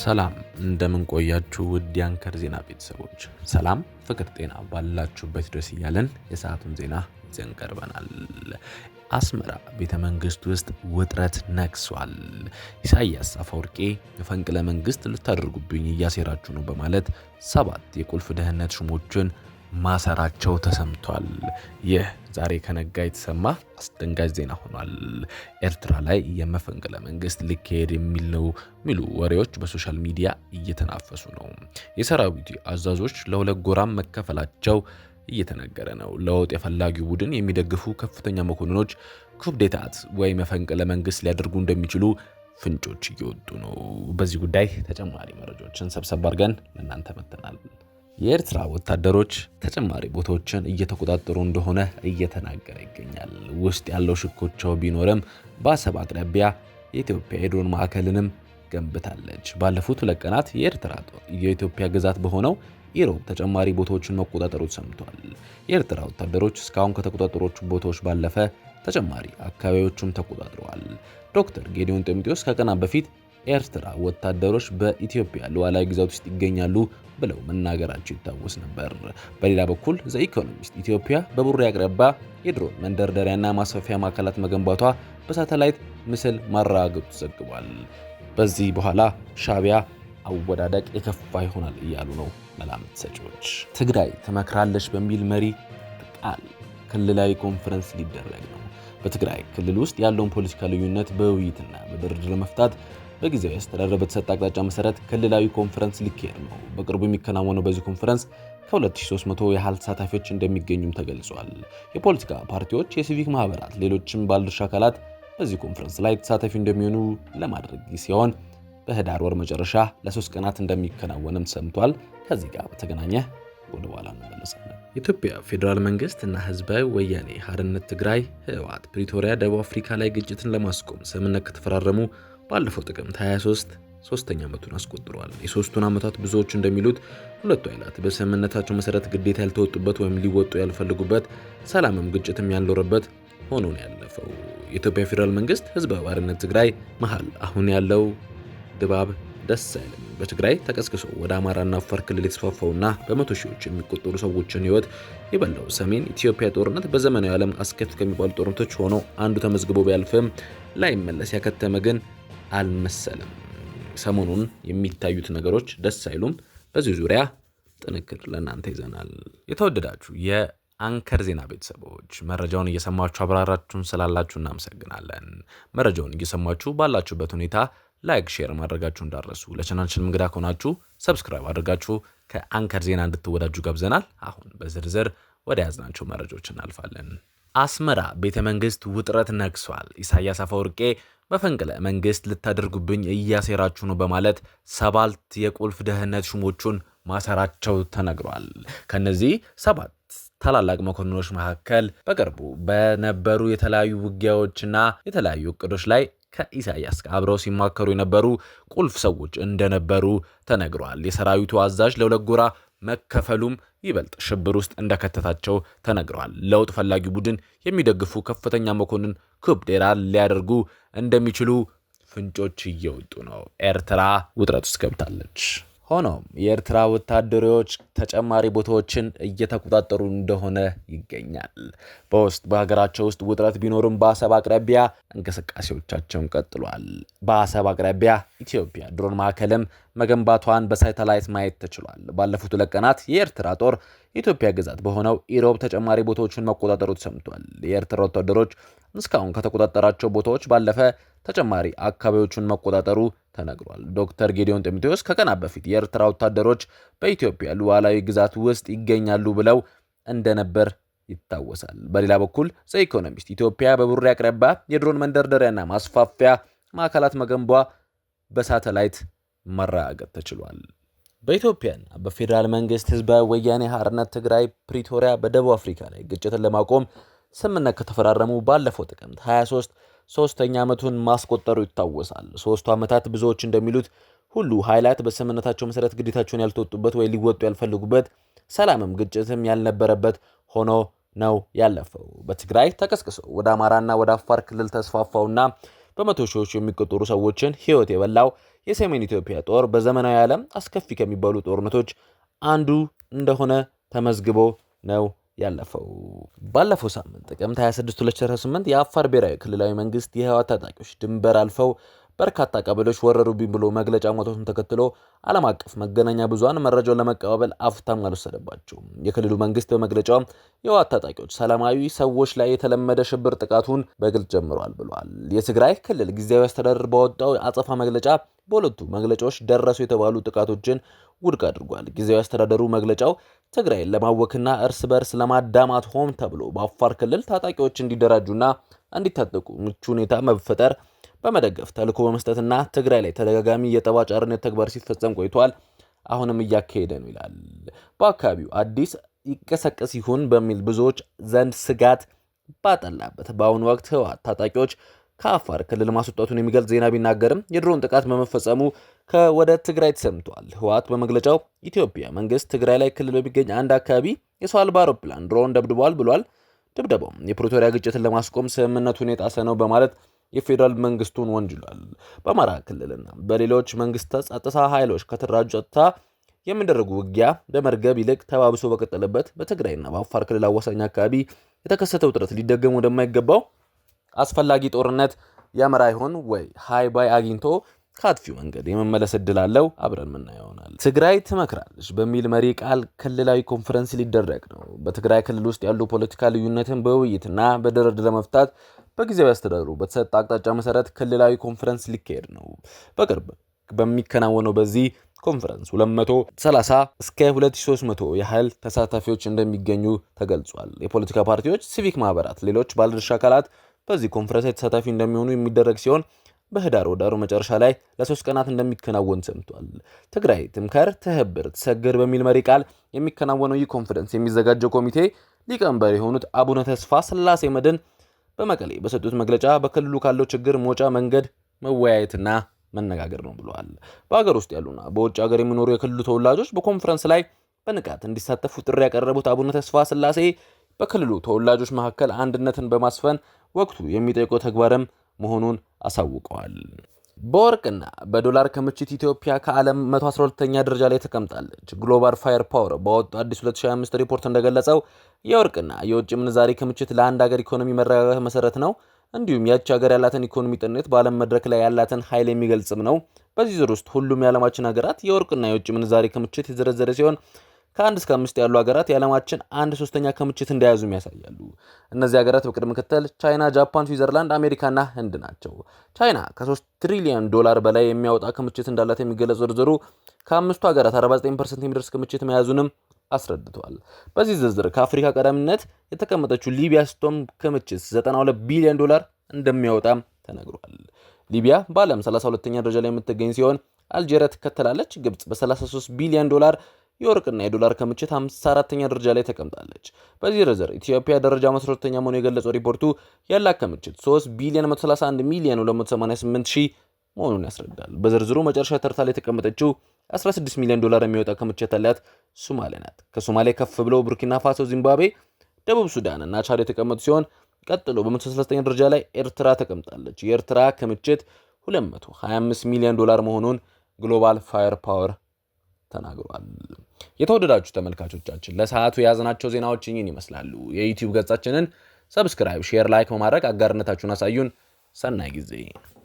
ሰላም እንደምን ቆያችሁ ውድ የአንከር ዜና ቤተሰቦች። ሰላም ፍቅር ጤና ባላችሁበት ድረስ እያለን የሰዓቱን ዜና ይዘን ቀርበናል። አስመራ ቤተ መንግስት ውስጥ ውጥረት ነግሷል። ኢሳያስ አፈወርቂ መፈንቅለ መንግስት ልታደርጉብኝ እያሴራችሁ ነው በማለት 7 የቁልፍ ደህንነት ሹሞችን ማሰራቸው ተሰምቷል። ይህ ዛሬ ከነጋ የተሰማ አስደንጋጭ ዜና ሆኗል። ኤርትራ ላይ የመፈንቅለ መንግስት ሊካሄድ የሚሉ ወሬዎች በሶሻል ሚዲያ እየተናፈሱ ነው። የሰራዊቱ አዛዦች ለሁለት ጎራም መከፈላቸው እየተነገረ ነው። ለውጥ የፈላጊው ቡድን የሚደግፉ ከፍተኛ መኮንኖች ኩዴታት ወይ መፈንቅለ መንግስት ሊያደርጉ እንደሚችሉ ፍንጮች እየወጡ ነው። በዚህ ጉዳይ ተጨማሪ መረጃዎችን ሰብሰብ አድርገን ለእናንተ መጥተናል። የኤርትራ ወታደሮች ተጨማሪ ቦታዎችን እየተቆጣጠሩ እንደሆነ እየተናገረ ይገኛል። ውስጥ ያለው ሽኩቻው ቢኖርም በአሰብ አቅራቢያ የኢትዮጵያ የድሮን ማዕከልንም ገንብታለች። ባለፉት 2 ቀናት የኤርትራ ጦር የኢትዮጵያ ግዛት በሆነው ኢሮብ ተጨማሪ ቦታዎችን መቆጣጠሩ ተሰምቷል። የኤርትራ ወታደሮች እስካሁን ከተቆጣጠሮቹ ቦታዎች ባለፈ ተጨማሪ አካባቢዎችም ተቆጣጥረዋል። ዶክተር ጌዲዮን ጢሞቴዎስ ከቀናት በፊት ኤርትራ ወታደሮች በኢትዮጵያ ሉዓላዊ ግዛት ውስጥ ይገኛሉ ብለው መናገራቸው ይታወስ ነበር። በሌላ በኩል ዘ ኢኮኖሚስት ኢትዮጵያ በቡሬ አቅራቢያ የድሮን መንደርደሪያና ማስፋፊያ ማዕከላት መገንባቷ በሳተላይት ምስል ማረጋገጡ ዘግቧል። በዚህ በኋላ ሻዕቢያ አወዳደቅ የከፋ ይሆናል እያሉ ነው መላምት ሰጪዎች። ትግራይ ትመክራለች በሚል መሪ ቃል ክልላዊ ኮንፈረንስ ሊደረግ ነው። በትግራይ ክልል ውስጥ ያለውን ፖለቲካ ልዩነት በውይይትና በድርድር መፍታት በጊዜያዊ አስተዳደር በተሰጠ አቅጣጫ መሰረት ክልላዊ ኮንፈረንስ ሊካሄድ ነው። በቅርቡ የሚከናወነው በዚህ ኮንፈረንስ ከ2300 ያህል ተሳታፊዎች እንደሚገኙም ተገልጿል። የፖለቲካ ፓርቲዎች፣ የሲቪክ ማህበራት፣ ሌሎችም ባለድርሻ አካላት በዚህ ኮንፈረንስ ላይ ተሳታፊ እንደሚሆኑ ለማድረግ ሲሆን በህዳር ወር መጨረሻ ለ3 ቀናት እንደሚከናወንም ሰምቷል። ከዚህ ጋር በተገናኘ ወደ ኋላ እንመለሳለን። የኢትዮጵያ ፌዴራል መንግስት እና ህዝባዊ ወያኔ ሓርነት ትግራይ ህወሓት ፕሪቶሪያ ደቡብ አፍሪካ ላይ ግጭትን ለማስቆም ስምምነት ከተፈራረሙ ባለፈው ጥቅምት 23 ሶስተኛ ዓመቱን አስቆጥሯል። የሶስቱን ዓመታት ብዙዎች እንደሚሉት ሁለቱ ኃይላት በስምምነታቸው መሰረት ግዴታ ያልተወጡበት ወይም ሊወጡ ያልፈልጉበት፣ ሰላምም ግጭትም ያልኖረበት ሆኖ ነው ያለፈው። የኢትዮጵያ ፌዴራል መንግስት ህዝባዊ ሓርነት ትግራይ መሃል አሁን ያለው ድባብ ደስ አይልም። በትግራይ ተቀስቅሶ ወደ አማራና አፋር ክልል የተስፋፋውና በመቶ ሺዎች የሚቆጠሩ ሰዎችን ህይወት የበላው ሰሜን ኢትዮጵያ ጦርነት በዘመናዊ ዓለም አስከፊ ከሚባሉ ጦርነቶች ሆኖ አንዱ ተመዝግቦ ቢያልፍም ላይመለስ ያከተመ ግን አልመሰለም። ሰሞኑን የሚታዩት ነገሮች ደስ አይሉም። በዚህ ዙሪያ ጥንቅር ለእናንተ ይዘናል። የተወደዳችሁ የአንከር ዜና ቤተሰቦች መረጃውን እየሰማችሁ አብራራችሁን ስላላችሁ እናመሰግናለን። መረጃውን እየሰማችሁ ባላችሁበት ሁኔታ ላይክ፣ ሼር ማድረጋችሁ እንዳትረሱ። ለቻናላችን እንግዳ ከሆናችሁ ሰብስክራይብ አድርጋችሁ ከአንከር ዜና እንድትወዳጁ ጋብዘናል። አሁን በዝርዝር ወደ ያዝናቸው መረጃዎች እናልፋለን። አስመራ ቤተ መንግስት ውጥረት ነግሷል። ኢሳያስ አፈወርቂ መፈንቅለ መንግስት ልታደርጉብኝ እያሴራችሁ ነው በማለት 7 የቁልፍ ደህንነት ሹሞቹን ማሰራቸው ተነግሯል። ከነዚህ 7 ታላላቅ መኮንኖች መካከል በቅርቡ በነበሩ የተለያዩ ውጊያዎችና የተለያዩ እቅዶች ላይ ከኢሳያስ ጋር አብረው ሲማከሩ የነበሩ ቁልፍ ሰዎች እንደነበሩ ተነግሯል። የሰራዊቱ አዛዥ ለሁለት ጎራ መከፈሉም ይበልጥ ሽብር ውስጥ እንደከተታቸው ተነግሯል። ለውጥ ፈላጊ ቡድን የሚደግፉ ከፍተኛ መኮንን ኩዴታት ሊያደርጉ እንደሚችሉ ፍንጮች እየወጡ ነው። ኤርትራ ውጥረት ውስጥ ገብታለች። ሆኖም የኤርትራ ወታደሮች ተጨማሪ ቦታዎችን እየተቆጣጠሩ እንደሆነ ይገኛል። በሀገራቸው ውስጥ ውጥረት ቢኖርም በአሰብ አቅራቢያ እንቅስቃሴዎቻቸውን ቀጥሏል። በአሰብ አቅራቢያ ኢትዮጵያ ድሮን ማዕከልም መገንባቷን በሳተላይት ማየት ተችሏል። ባለፉት 2 ቀናት የኤርትራ ጦር የኢትዮጵያ ግዛት በሆነው ኢሮብ ተጨማሪ ቦታዎችን መቆጣጠሩ ተሰምቷል። የኤርትራ ወታደሮች እስካሁን ከተቆጣጠራቸው ቦታዎች ባለፈ ተጨማሪ አካባቢዎችን መቆጣጠሩ ተነግሯል። ዶክተር ጌዲዮን ጢሞቴዎስ ከቀናት በፊት የኤርትራ ወታደሮች በኢትዮጵያ ሉዓላዊ ግዛት ውስጥ ይገኛሉ ብለው እንደነበር ይታወሳል። በሌላ በኩል ዘ ኢኮኖሚስት ኢትዮጵያ በቡሬ አቅራቢያ የድሮን መንደርደሪያና ማስፋፊያ ማዕከላት መገንቧ በሳተላይት ማረጋገጥ ተችሏል። በኢትዮጵያና በፌዴራል መንግስት ህዝባዊ ወያኔ ሓርነት ትግራይ ፕሪቶሪያ በደቡብ አፍሪካ ላይ ግጭትን ለማቆም ስምምነት ከተፈራረሙ ባለፈው ጥቅምት 23 ሶስተኛ ዓመቱን ማስቆጠሩ ይታወሳል። 3 ዓመታት ብዙዎች እንደሚሉት ሁሉ ኃይላት በስምምነታቸው መሰረት ግዴታቸውን ያልተወጡበት ወይ ሊወጡ ያልፈልጉበት፣ ሰላምም ግጭትም ያልነበረበት ሆኖ ነው ያለፈው። በትግራይ ተቀስቅሶ ወደ አማራና ወደ አፋር ክልል ተስፋፋውና በመቶ ሺዎች የሚቆጠሩ ሰዎችን ህይወት የበላው የሰሜን ኢትዮጵያ ጦር በዘመናዊ ዓለም አስከፊ ከሚባሉ ጦርነቶች አንዱ እንደሆነ ተመዝግቦ ነው ያለፈው። ባለፈው ሳምንት ጥቅምት 26 2018 የአፋር ብሔራዊ ክልላዊ መንግስት የህወሓት ታጣቂዎች ድንበር አልፈው በርካታ ቀበሌዎች ወረሩብኝ ብሎ መግለጫ ማውጣቱን ተከትሎ ዓለም አቀፍ መገናኛ ብዙሃን መረጃውን ለመቀባበል አፍታም አልወሰደባቸውም። የክልሉ መንግስት በመግለጫው የህወሓት ታጣቂዎች ሰላማዊ ሰዎች ላይ የተለመደ ሽብር ጥቃቱን በግልጽ ጀምሯል ብሏል። የትግራይ ክልል ጊዜያዊ አስተዳደር ባወጣው አጸፋ መግለጫ በሁለቱ መግለጫዎች ደረሱ የተባሉ ጥቃቶችን ውድቅ አድርጓል። ጊዜያዊ አስተዳደሩ መግለጫው ትግራይን ለማወክና እርስ በርስ ለማዳማት ሆን ተብሎ በአፋር ክልል ታጣቂዎች እንዲደራጁና እንዲታጠቁ ምቹ ሁኔታ መፈጠር በመደገፍ ተልዕኮ በመስጠትና ትግራይ ላይ ተደጋጋሚ የጠብ አጫሪነት ተግባር ሲፈጸም ቆይቷል፣ አሁንም እያካሄደ ነው ይላል። በአካባቢው አዲስ ይቀሰቀስ ይሆን በሚል ብዙዎች ዘንድ ስጋት ባጠላበት በአሁኑ ወቅት ህወሓት ታጣቂዎች ከአፋር ክልል ማስወጣቱን የሚገልጽ ዜና ቢናገርም የድሮን ጥቃት በመፈጸሙ ከወደ ትግራይ ተሰምቷል። ህወሓት በመግለጫው ኢትዮጵያ መንግስት ትግራይ ላይ ክልል በሚገኝ አንድ አካባቢ የሰው አልባ አውሮፕላን ድሮን ደብድቧል ብሏል። ድብደባው የፕሪቶሪያ ግጭትን ለማስቆም ስምምነቱን የጣሰ ነው በማለት የፌዴራል መንግስቱን ወንጅሏል። በአማራ ክልልና በሌሎች መንግስት ጸጥታ ኃይሎች ከተደራጁ ጸጥታ የሚደረጉ ውጊያ በመርገብ ይልቅ ተባብሶ በቀጠለበት በትግራይና በአፋር ክልል አዋሳኝ አካባቢ የተከሰተው ውጥረት ሊደገም ወደማይገባው አስፈላጊ ጦርነት ያመራ ይሆን ወይ? ሃይ ባይ አግኝቶ ከአጥፊው መንገድ የመመለስ እድል አለው? አብረን የምናየው ይሆናል። ትግራይ ትመክራለች በሚል መሪ ቃል ክልላዊ ኮንፈረንስ ሊደረግ ነው። በትግራይ ክልል ውስጥ ያሉ ፖለቲካ ልዩነትን በውይይትና በድርድር ለመፍታት በጊዜያዊ አስተዳደሩ በተሰጠ አቅጣጫ መሰረት ክልላዊ ኮንፈረንስ ሊካሄድ ነው። በቅርብ በሚከናወነው በዚህ ኮንፈረንስ 230 እስከ 2300 ያህል ተሳታፊዎች እንደሚገኙ ተገልጿል። የፖለቲካ ፓርቲዎች፣ ሲቪክ ማህበራት፣ ሌሎች ባለድርሻ አካላት በዚህ ኮንፈረንስ ተሳታፊ እንደሚሆኑ የሚደረግ ሲሆን በህዳር ወዳሩ መጨረሻ ላይ ለ3 ቀናት እንደሚከናወን ሰምቷል። ትግራይ ትምከር፣ ትህብር፣ ትሰግር በሚል መሪ ቃል የሚከናወነው ይህ ኮንፈረንስ የሚዘጋጀው ኮሚቴ ሊቀመንበር የሆኑት አቡነ ተስፋ ስላሴ መድን በመቀሌ በሰጡት መግለጫ በክልሉ ካለው ችግር መውጫ መንገድ መወያየትና መነጋገር ነው ብለዋል። በሀገር ውስጥ ያሉና በውጭ ሀገር የሚኖሩ የክልሉ ተወላጆች በኮንፈረንስ ላይ በንቃት እንዲሳተፉ ጥሪ ያቀረቡት አቡነ ተስፋ ስላሴ በክልሉ ተወላጆች መካከል አንድነትን በማስፈን ወቅቱ የሚጠይቀው ተግባርም መሆኑን አሳውቀዋል። በወርቅና በዶላር ክምችት ኢትዮጵያ ከዓለም 112ኛ ደረጃ ላይ ተቀምጣለች። ግሎባል ፋየር ፓወር ባወጣው አዲስ 2025 ሪፖርት እንደገለጸው የወርቅና የውጭ ምንዛሪ ክምችት ለአንድ ሀገር ኢኮኖሚ መረጋጋት መሰረት ነው። እንዲሁም ያቺ ሀገር ያላትን ኢኮኖሚ ጥነት በዓለም መድረክ ላይ ያላትን ኃይል የሚገልጽም ነው። በዚህ ዙር ውስጥ ሁሉም የዓለማችን ሀገራት የወርቅና የውጭ ምንዛሪ ክምችት የተዘረዘረ ሲሆን ከ1 እስከ 5 ያሉ ሀገራት የዓለማችን 1/3 ክምችት እንደያዙም ያሳያሉ። እነዚህ ሀገራት በቅደም ተከተል ቻይና፣ ጃፓን፣ ስዊዘርላንድ፣ አሜሪካና ህንድ ናቸው። ቻይና ከ3 ትሪሊዮን ዶላር በላይ የሚያወጣ ክምችት እንዳላት የሚገለጽ ዝርዝሩ ከአምስቱ ሀገራት 49% የሚደርስ ክምችት መያዙንም አስረድቷል። በዚህ ዝርዝር ከአፍሪካ ቀዳሚነት የተቀመጠችው ሊቢያ ስትሆን ክምችት 92 ቢሊዮን ዶላር እንደሚያወጣም ተነግሯል። ሊቢያ በዓለም 32ኛ ደረጃ ላይ የምትገኝ ሲሆን አልጄሪያ ትከተላለች። ግብጽ በ33 ቢሊዮን ዶላር የወርቅና የዶላር ክምችት 54ኛ ደረጃ ላይ ተቀምጣለች። በዚህ ዝርዝር ኢትዮጵያ ደረጃ 12ኛ መሆኑን የገለጸው ሪፖርቱ ያላት ክምችት 3 ቢሊዮን 131 ሚሊዮን 288 ሺህ መሆኑን ያስረዳል። በዝርዝሩ መጨረሻ ተርታ ላይ የተቀመጠችው 16 ሚሊዮን ዶላር የሚወጣ ክምችት ያላት ሶማሌ ናት። ከሶማሌ ከፍ ብለው ቡርኪና ፋሶ፣ ዚምባብዌ፣ ደቡብ ሱዳን እና ቻድ የተቀመጡ ሲሆን ቀጥሎ በ139ኛ ደረጃ ላይ ኤርትራ ተቀምጣለች። የኤርትራ ክምችት 225 ሚሊዮን ዶላር መሆኑን ግሎባል ፋየር ፓወር ተናግሯል። የተወደዳችሁ ተመልካቾቻችን ለሰዓቱ የያዝናቸው ዜናዎች ይህን ይመስላሉ። የዩቲዩብ ገጻችንን ሰብስክራይብ፣ ሼር፣ ላይክ በማድረግ አጋርነታችሁን አሳዩን። ሰናይ ጊዜ